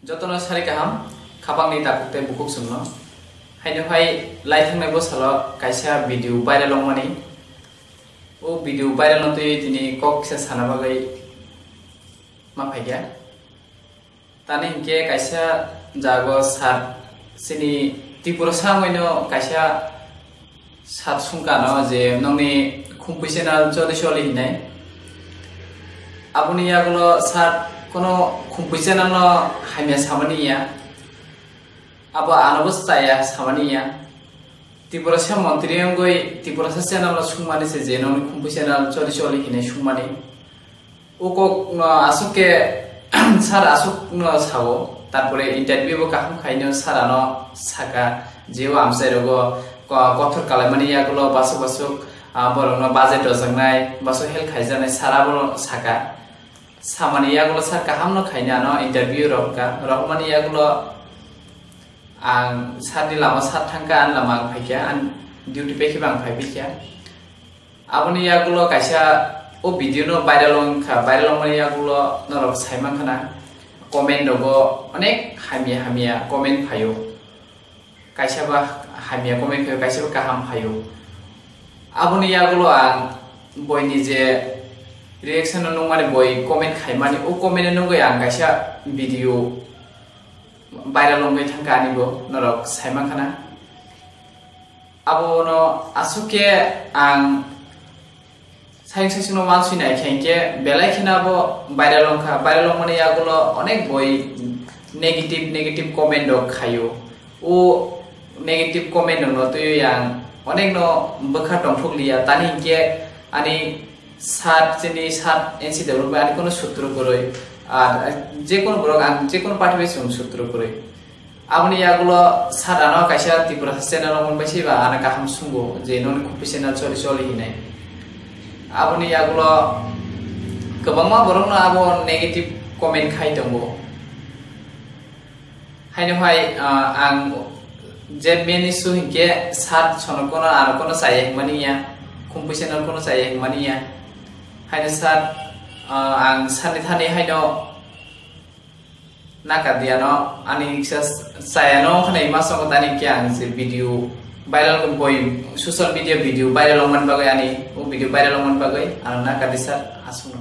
जतन सारि गाहाम खाबांनि दाकुते बुकुक सुंनो हायनो हाय लाइथांनाय बसाल कायसा भिडिअ भाइराल मानि ओ भिडिअ भाइराल नतै दिनै ककसे साना बागै मा फायगा तानि हिंके कायसा जागो सार सिनि त्रिपुरा सामैनो कायसा सात सुंकानो जे नंनि खुंपैसेनाल चलिसलि हिनाय आबुनि यागलो सात कोनो खुंपैसेनाल हाइमिया सामानिया अब आनबस्ताया सामानिया त्रिपुरा सा मंत्री अंगै त्रिपुरा सा चैनल सुंमानि से जे नंनि खुंपैसेनाल चलिसलि हिनाय सुंमानि ओको आसुके सार आसुक न सावो तारपरे इंटरव्यू बो काखम खाइनो सारानो साका जेव आमसे रगो कथर कालामानि यागलो बासु बासु बरनो बाजेट जंनाय बासु हेल खाइजानाय साराबो साका सामानि यागलो सार काहाम न खाइनानो इंटरव्यू रखका रखमानि यागलो आं सारनि लामा सार थांका आन लामा फाइका आन डिउटी पे खिबां फाइबिखा आबनि यागलो कायसा ओ भिडिअ नो भाइराल मानि यागलो नरक साइमान खाना कमेन्ट दगो अनेक हामिया कमेन्ट फायो कायसाबा हामिया कमेन्ट फायो कायसाबा काहाम फायो आबनि यागलो आं बयनि जे रिएक्शन नो माने बय कमेन्ट खाइमानि ओ कमेन्ट नो गय आं कायसा भिडिअ भाइराल गय थांकानिबो नरक साइमान खाना आबनो आसुके आं साइंस नो मानसि नाय खेंके बेलायखिनाबो भाइराल माने यागलो अनेक बय नेगेटिव कमेन्ट दो खायो ओ नेगेटिव कमेन्ट न तो यां अनेक न बखा दंथलिया तानि के आनि सात एनसीडब्ल्यू बा आनि कोनो सूत्र करय আর যে কোন ব্লগ আন যে কোন পাঠিবে সূত্র করে আপনি ইয়াগুলো সারানো কাইসা ত্রিপুরা চ্যানেল মন পাইছি বা আনা কাহাম সুঙ্গো যে নন খুপিসেনা চলি হিনাই আপনি ইয়াগুলো गोबांमा बरंनो आबो नेगेटिव कमेन्ट खाइ दंबो हायनो हाय आं जे मेन इशू हिंके सात सनकोनो आरो कोनो साये मानिया खुंपिसेनाल कोनो साये मानिया हायनो सात आं सानि थानि हायनो नाकादियानो आनि सायानो खनाय मासंग तानि के आं जे भिडिअ भाइराल बय सोशल मीडिया भिडिअ भाइराल मन बागै आनि ओ भिडिअ भाइराल मन बागै आं नाकादि सार आसुनो